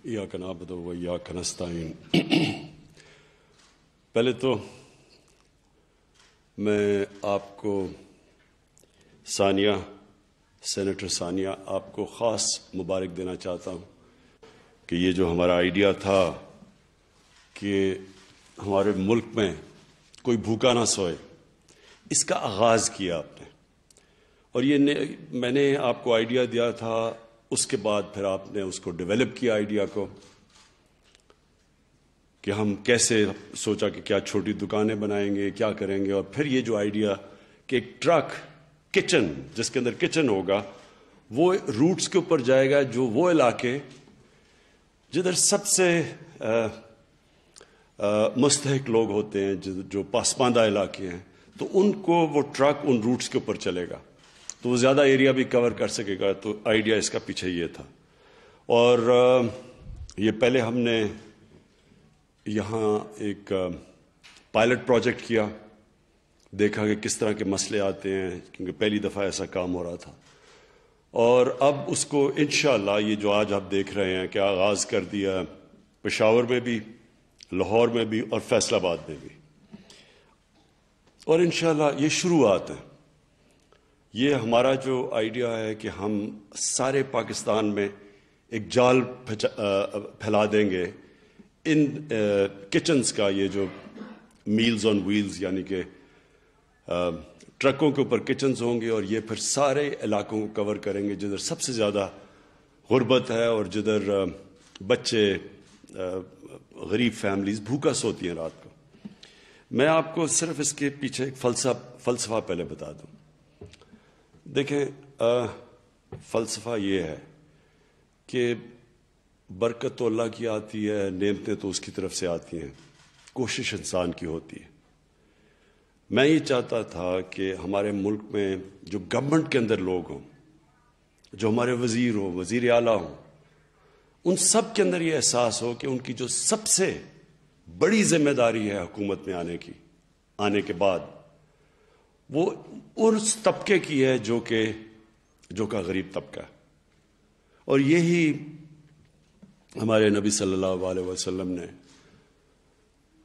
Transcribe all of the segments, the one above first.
ایاک نعبد و ایاک نستعین۔ پہلے تو میں آپ کو سینیٹر ثانیہ آپ کو خاص مبارک دینا چاہتا ہوں کہ یہ جو ہمارا آئیڈیا تھا کہ ہمارے ملک میں کوئی بھوکا نہ سوئے، اس کا آغاز کیا آپ نے، اور یہ میں نے آپ کو آئیڈیا دیا تھا، اس کے بعد پھر آپ نے اس کو ڈیولپ کیا آئیڈیا کو کہ ہم کیسے سوچا کہ کیا چھوٹی دکانیں بنائیں گے، کیا کریں گے، اور پھر یہ جو آئیڈیا کہ ایک ٹرک کچن جس کے اندر کچن ہوگا وہ روٹس کے اوپر جائے گا، جو وہ علاقے جدھر سب سے مستحق لوگ ہوتے ہیں، جو پسماندہ علاقے ہیں، تو ان کو وہ ٹرک ان روٹس کے اوپر چلے گا تو وہ زیادہ ایریا بھی کور کر سکے گا۔ تو آئیڈیا اس کا پیچھے یہ تھا، اور یہ پہلے ہم نے یہاں ایک پائلٹ پروجیکٹ کیا، دیکھا کہ کس طرح کے مسئلے آتے ہیں، کیونکہ پہلی دفعہ ایسا کام ہو رہا تھا، اور اب اس کو انشاءاللہ یہ جو آج آپ دیکھ رہے ہیں کہ آغاز کر دیا پشاور میں بھی، لاہور میں بھی، اور فیصل آباد میں بھی، اور انشاءاللہ یہ شروعات ہیں۔ یہ ہمارا جو آئیڈیا ہے کہ ہم سارے پاکستان میں ایک جال پھیلا دیں گے ان کچنز کا، یہ جو میلز آن ویلز یعنی کہ ٹرکوں کے اوپر کچنز ہوں گے، اور یہ پھر سارے علاقوں کو کور کریں گے جدھر سب سے زیادہ غربت ہے اور جدھر بچے، غریب فیملیز بھوکا سوتی ہیں رات کو۔ میں آپ کو صرف اس کے پیچھے ایک فلسفہ پہلے بتا دوں۔ دیکھیں، فلسفہ یہ ہے کہ برکت تو اللہ کی آتی ہے، نعمتیں تو اس کی طرف سے آتی ہیں، کوشش انسان کی ہوتی ہے۔ میں یہ چاہتا تھا کہ ہمارے ملک میں جو گورنمنٹ کے اندر لوگ ہوں، جو ہمارے وزیر ہوں، وزیر اعلیٰ ہوں، ان سب کے اندر یہ احساس ہو کہ ان کی جو سب سے بڑی ذمہ داری ہے حکومت میں آنے کے بعد، وہ اس طبقے کی ہے جو کہ غریب طبقہ ہے، اور یہی ہمارے نبی صلی اللہ علیہ وسلم نے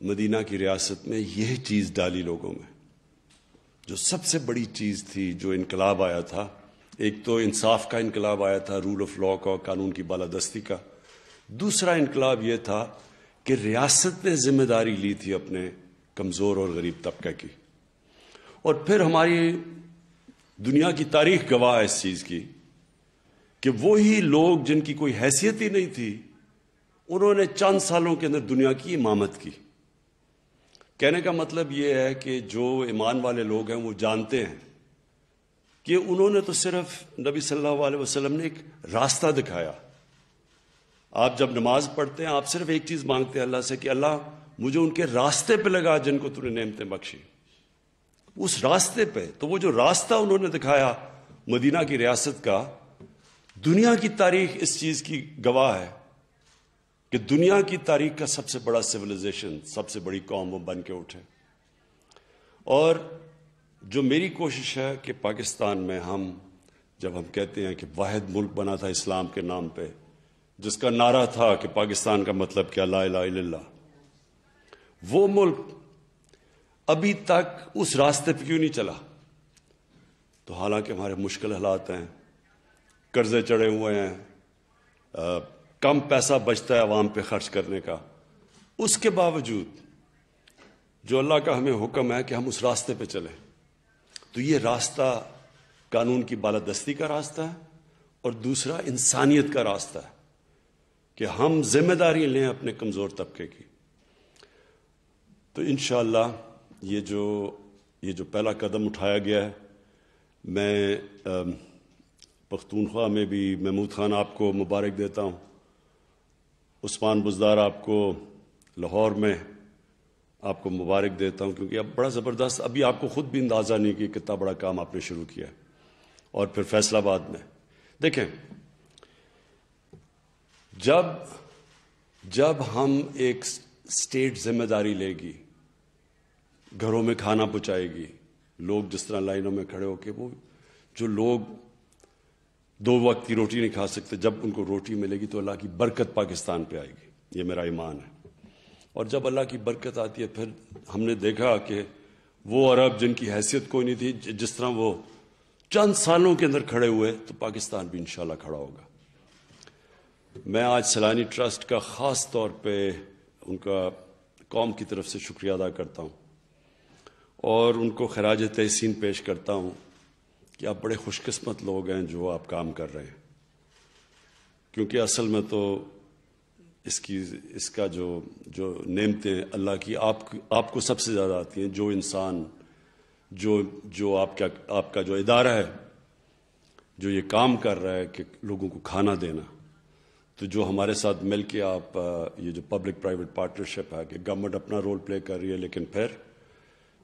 مدینہ کی ریاست میں یہ چیز ڈالی لوگوں میں، جو سب سے بڑی چیز تھی، جو انقلاب آیا تھا۔ ایک تو انصاف کا انقلاب آیا تھا، رول آف لاء کا، قانون کی بالادستی کا۔ دوسرا انقلاب یہ تھا کہ ریاست نے ذمہ داری لی تھی اپنے کمزور اور غریب طبقے کی، اور پھر ہماری دنیا کی تاریخ گواہ ہے اس چیز کی کہ وہی لوگ جن کی کوئی حیثیت ہی نہیں تھی، انہوں نے چند سالوں کے اندر دنیا کی امامت کی۔ کہنے کا مطلب یہ ہے کہ جو ایمان والے لوگ ہیں وہ جانتے ہیں کہ انہوں نے تو صرف نبی صلی اللہ علیہ وسلم نے ایک راستہ دکھایا۔ آپ جب نماز پڑھتے ہیں، آپ صرف ایک چیز مانگتے ہیں اللہ سے کہ اللہ مجھے ان کے راستے پہ لگا جن کو تو نے نعمتیں بخشی، اس راستے پہ۔ تو وہ جو راستہ انہوں نے دکھایا مدینہ کی ریاست کا، دنیا کی تاریخ اس چیز کی گواہ ہے کہ دنیا کی تاریخ کا سب سے بڑا سویلائزیشن، سب سے بڑی قوم وہ بن کے اٹھے۔ اور جو میری کوشش ہے کہ پاکستان میں جب ہم کہتے ہیں کہ واحد ملک بنا تھا اسلام کے نام پہ، جس کا نعرہ تھا کہ پاکستان کا مطلب کیا، لا الہ الا اللہ، وہ ملک ابھی تک اس راستے پہ کیوں نہیں چلا؟ تو حالانکہ ہمارے مشکل حالات ہیں، قرضے چڑھے ہوئے ہیں، کم پیسہ بچتا ہے عوام پہ خرچ کرنے کا، اس کے باوجود جو اللہ کا ہمیں حکم ہے کہ ہم اس راستے پہ چلیں، تو یہ راستہ قانون کی بالادستی کا راستہ ہے، اور دوسرا انسانیت کا راستہ ہے کہ ہم ذمہ داری لیں اپنے کمزور طبقے کی۔ تو انشاءاللہ یہ جو پہلا قدم اٹھایا گیا ہے، میں پختونخوا میں بھی محمود خان آپ کو مبارک دیتا ہوں، عثمان بزدار آپ کو لاہور میں آپ کو مبارک دیتا ہوں، کیونکہ اب بڑا زبردست، ابھی آپ کو خود بھی اندازہ نہیں کہ کتنا بڑا کام آپ نے شروع کیا ہے۔ اور پھر فیصل آباد میں دیکھیں، جب ہم ایک اسٹیٹ ذمہ داری لے گی، گھروں میں کھانا پہنچائے گی، لوگ جس طرح لائنوں میں کھڑے ہو کے، وہ جو لوگ 2 وقت کی روٹی نہیں کھا سکتے. جب ان کو روٹی ملے گی تو اللہ کی برکت پاکستان پہ آئے گی. یہ میرا ایمان ہے. اور جب اللہ کی برکت آتی ہے پھر ہم نے دیکھا کہ وہ عرب جن کی حیثیت کوئی نہیں تھی، جس طرح وہ چند سالوں کے اندر کھڑے ہوئے تو پاکستان بھی انشاءاللہ کھڑا ہوگا. میں آج سیلانی ٹرسٹ کا خاص طور پہ ان کا قوم کی طرف سے شکریہ ادا کرتا ہوں اور ان کو خراج تحسین پیش کرتا ہوں کہ آپ بڑے خوش قسمت لوگ ہیں جو آپ کام کر رہے ہیں. کیونکہ اصل میں تو اس کا جو نعمتیں اللہ کی آپ کو سب سے زیادہ آتی ہیں. جو انسان جو آپ کا جو ادارہ ہے جو یہ کام کر رہا ہے کہ لوگوں کو کھانا دینا، تو جو ہمارے ساتھ مل کے آپ یہ جو پبلک پرائیویٹ پارٹنرشپ ہے کہ گورنمنٹ اپنا رول پلے کر رہی ہے، لیکن پھر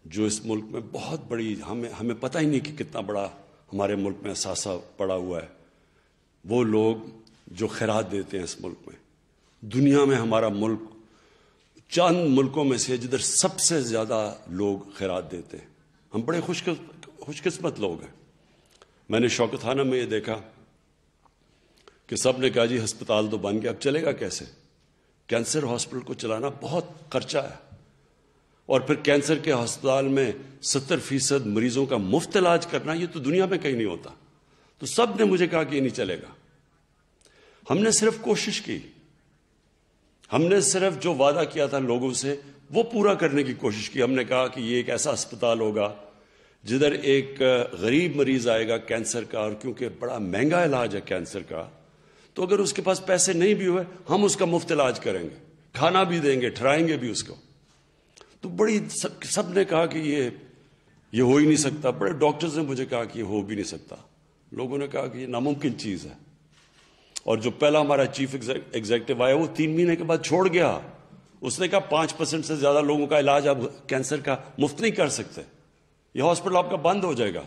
جو اس ملک میں بہت بڑی ہمیں پتہ ہی نہیں کہ کتنا بڑا ہمارے ملک میں اثاثہ پڑا ہوا ہے، وہ لوگ جو خیرات دیتے ہیں اس ملک میں. دنیا میں ہمارا ملک چند ملکوں میں سے جدھر سب سے زیادہ لوگ خیرات دیتے ہیں. ہم بڑے خوش قسمت لوگ ہیں. میں نے شوکت خانہ میں یہ دیکھا کہ سب نے کہا جی ہسپتال تو بن گیا، اب چلے گا کیسے؟ کینسر ہاسپٹل کو چلانا بہت خرچہ ہے، اور پھر کینسر کے ہسپتال میں 70% مریضوں کا مفت علاج کرنا، یہ تو دنیا میں کہیں نہیں ہوتا. تو سب نے مجھے کہا کہ یہ نہیں چلے گا. ہم نے صرف کوشش کی، ہم نے صرف جو وعدہ کیا تھا لوگوں سے وہ پورا کرنے کی کوشش کی. ہم نے کہا کہ یہ ایک ایسا اسپتال ہوگا جدھر ایک غریب مریض آئے گا کینسر کا، اور کیونکہ بڑا مہنگا علاج ہے کینسر کا، تو اگر اس کے پاس پیسے نہیں بھی ہوئے ہم اس کا مفت علاج کریں گے، کھانا بھی دیں گے، ٹھہرائیں گے بھی اس کو. تو بڑی سب نے کہا کہ یہ ہو ہی نہیں سکتا. بڑے ڈاکٹرز نے مجھے کہا کہ یہ ہو بھی نہیں سکتا. لوگوں نے کہا کہ یہ ناممکن چیز ہے. اور جو پہلا ہمارا چیف ایگزیکٹو آیا وہ 3 مہینے کے بعد چھوڑ گیا. اس نے کہا 5% سے زیادہ لوگوں کا علاج آپ کینسر کا مفت نہیں کر سکتے، یہ ہاسپٹل آپ کا بند ہو جائے گا.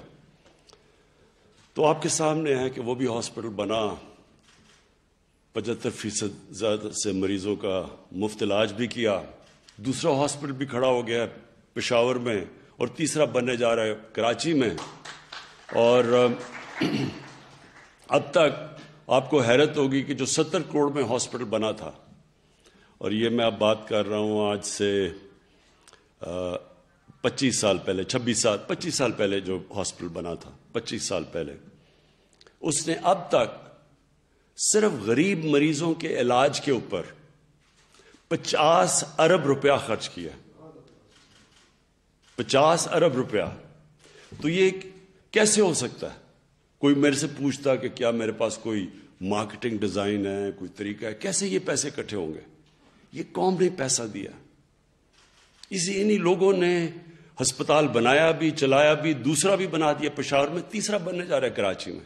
تو آپ کے سامنے ہے کہ وہ بھی ہاسپٹل بنا، 75% زیادہ سے مریضوں کا مفت علاج بھی کیا. دوسرا ہاسپٹل بھی کھڑا ہو گیا پشاور میں، اور تیسرا بننے جا رہا ہے کراچی میں. اور اب تک آپ کو حیرت ہوگی کہ جو 70 کروڑ میں ہاسپٹل بنا تھا، اور یہ میں اب بات کر رہا ہوں آج سے 25 سال پہلے 25 سال پہلے جو ہاسپٹل بنا تھا، 25 سال پہلے، اس نے اب تک صرف غریب مریضوں کے علاج کے اوپر 50 ارب روپیہ خرچ کیا. 50 ارب روپیہ. تو یہ کیسے ہو سکتا ہے؟ کوئی میرے سے پوچھتا کہ کیا میرے پاس کوئی مارکیٹنگ ڈیزائن ہے، کوئی طریقہ ہے، کیسے یہ پیسے اکٹھے ہوں گے؟ یہ قوم نے پیسہ دیا. انہی لوگوں نے ہسپتال بنایا بھی، چلایا بھی، دوسرا بھی بنا دیا پشاور میں، تیسرا بننے جا رہا ہے کراچی میں.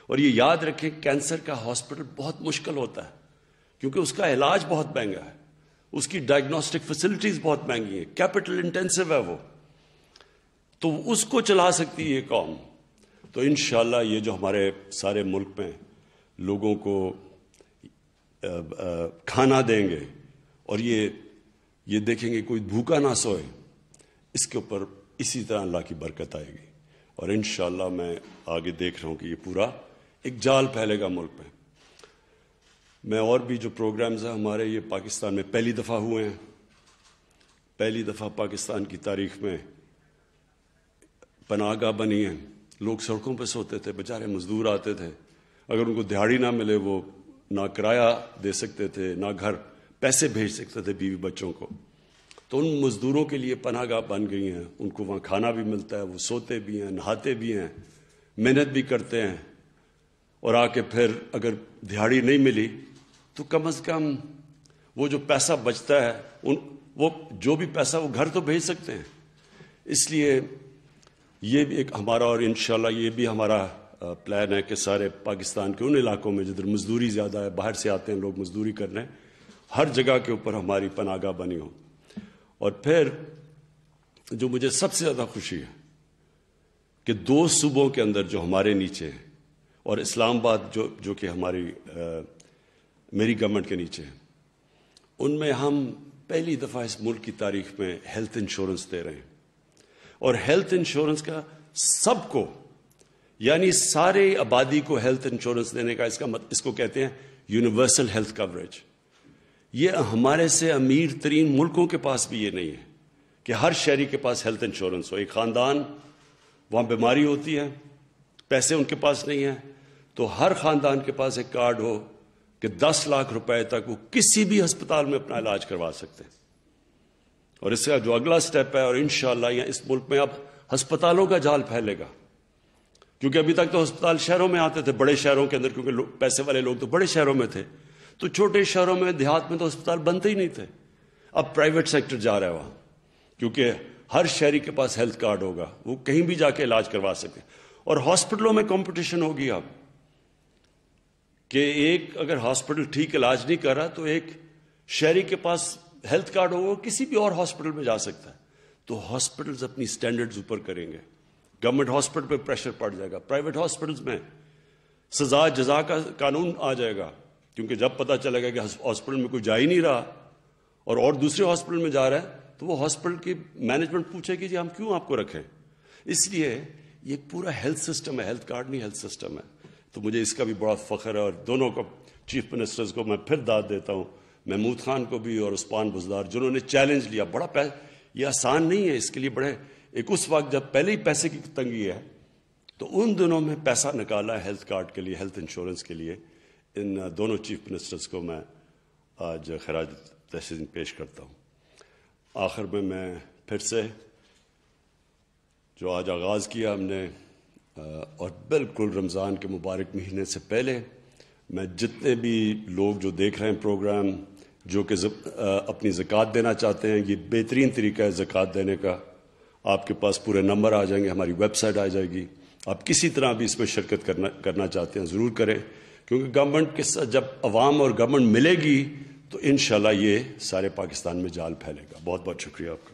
اور یہ یاد رکھیں کینسر کا ہاسپٹل بہت مشکل ہوتا ہے کیونکہ اس کا علاج بہت مہنگا ہے، اس کی ڈائگنوسٹک فیسلٹیز بہت مہنگی ہیں، کیپٹل انٹینسو ہے وہ. تو اس کو چلا سکتی ہے یہ قوم. تو انشاءاللہ یہ جو ہمارے سارے ملک میں لوگوں کو کھانا دیں گے اور یہ دیکھیں گے کوئی بھوکا نہ سوئے، اس کے اوپر اسی طرح اللہ کی برکت آئے گی. اور انشاءاللہ میں آگے دیکھ رہا ہوں کہ یہ پورا ایک جال پھیلے گا ملک میں. میں اور بھی جو پروگرامز ہیں ہمارے، یہ پاکستان میں پہلی دفعہ ہوئے ہیں. پہلی دفعہ پاکستان کی تاریخ میں پناہ گاہ بنی ہیں. لوگ سڑکوں پہ سوتے تھے، بیچارے مزدور آتے تھے، اگر ان کو دہاڑی نہ ملے وہ نہ کرایہ دے سکتے تھے، نہ گھر پیسے بھیج سکتے تھے بیوی بچوں کو. تو ان مزدوروں کے لیے پناہ گاہ بن گئی ہیں. ان کو وہاں کھانا بھی ملتا ہے، وہ سوتے بھی ہیں، نہاتے بھی ہیں، محنت بھی کرتے ہیں. اور آ کے پھر اگر دہاڑی نہیں ملی تو کم از کم وہ جو پیسہ بچتا ہے وہ جو بھی پیسہ وہ گھر تو بھیج سکتے ہیں. اس لیے یہ بھی ایک ہمارا، اور انشاءاللہ یہ بھی ہمارا پلان ہے کہ سارے پاکستان کے ان علاقوں میں جدھر مزدوری زیادہ ہے، باہر سے آتے ہیں لوگ مزدوری کرنے، ہر جگہ کے اوپر ہماری پناہ گاہ بنی ہو. اور پھر جو مجھے سب سے زیادہ خوشی ہے کہ 2 صوبوں کے اندر جو ہمارے نیچے ہیں، اور اسلام آباد جو کہ ہماری میری گورنمنٹ کے نیچے ہیں، ان میں ہم پہلی دفعہ اس ملک کی تاریخ میں ہیلتھ انشورنس دے رہے ہیں. اور ہیلتھ انشورنس کا سب کو یعنی سارے آبادی کو ہیلتھ انشورنس دینے کا اس کو کہتے ہیں یونیورسل ہیلتھ کوریج. یہ ہمارے سے امیر ترین ملکوں کے پاس بھی یہ نہیں ہے کہ ہر شہری کے پاس ہیلتھ انشورنس ہو. ایک خاندان وہاں بیماری ہوتی ہے, پیسے ان کے پاس نہیں ہیں, تو ہر خاندان کے پاس ایک کارڈ ہو کہ 10 لاکھ روپے تک وہ کسی بھی ہسپتال میں اپنا علاج کروا سکتے ہیں. اور اس کا جو اگلا سٹیپ ہے, اور انشاءاللہ یہاں اس ملک میں اب ہسپتالوں کا جال پھیلے گا, کیونکہ ابھی تک تو ہسپتال شہروں میں آتے تھے, بڑے شہروں کے اندر, کیونکہ پیسے والے لوگ تو بڑے شہروں میں تھے, تو چھوٹے شہروں میں دیہات میں تو ہسپتال بنتے ہی نہیں تھے. اب پرائیویٹ سیکٹر جا رہا ہے وہاں, کیونکہ ہر شہری کے پاس ہیلتھ کارڈ ہوگا, وہ کہیں بھی جا کے علاج کروا سکے. اور ہاسپٹلوں میں کمپٹیشن ہوگی اب کہ ایک اگر ہاسپٹل ٹھیک علاج نہیں کر رہا تو ایک شہری کے پاس ہیلتھ کارڈ ہوگا, وہ کسی بھی اور ہاسپٹل میں جا سکتا ہے. تو ہاسپٹلز اپنی سٹینڈرڈز اوپر کریں گے, گورنمنٹ ہاسپٹل پہ پریشر پڑ جائے گا, پرائیویٹ ہاسپٹلز میں سزا جزا کا قانون آ جائے گا, کیونکہ جب پتہ چلے گا کہ ہاسپٹل میں کوئی جا ہی نہیں رہا اور دوسرے ہاسپٹل میں جا رہا ہے, تو وہ ہاسپٹل کی مینجمنٹ پوچھے گی جی ہم کیوں آپ کو رکھیں. اس لیے یہ پورا ہیلتھ سسٹم ہے, ہیلتھ کارڈ نہیں ہیلتھ سسٹم ہے. تو مجھے اس کا بھی بڑا فخر ہے, اور دونوں کو چیف منسٹرز کو میں پھر داد دیتا ہوں, محمود خان کو بھی اور عثمان بزدار, جنہوں نے چیلنج لیا. بڑا یہ آسان نہیں ہے, اس کے لیے بڑے ایک اس وقت جب پہلے ہی پیسے کی تنگی ہے, تو ان دنوں میں پیسہ نکالا ہیلتھ کارڈ کے لیے, ہیلتھ انشورنس کے لیے. ان دونوں چیف منسٹرز کو میں آج خراج تحسین پیش کرتا ہوں. آخر میں پھر سے جو آج آغاز کیا ہم نے, اور بالکل رمضان کے مبارک مہینے سے پہلے, میں جتنے بھی لوگ جو دیکھ رہے ہیں پروگرام, جو کہ اپنی زکوٰۃ دینا چاہتے ہیں, یہ بہترین طریقہ ہے زکوٰۃ دینے کا. آپ کے پاس پورے نمبر آ جائیں گے, ہماری ویب سائٹ آ جائے گی. آپ کسی طرح بھی اس میں شرکت کرنا چاہتے ہیں ضرور کریں, کیونکہ گورنمنٹ کے ساتھ جب عوام اور گورنمنٹ ملے گی تو انشاءاللہ یہ سارے پاکستان میں جال پھیلے گا. بہت بہت شکریہ آپ کا.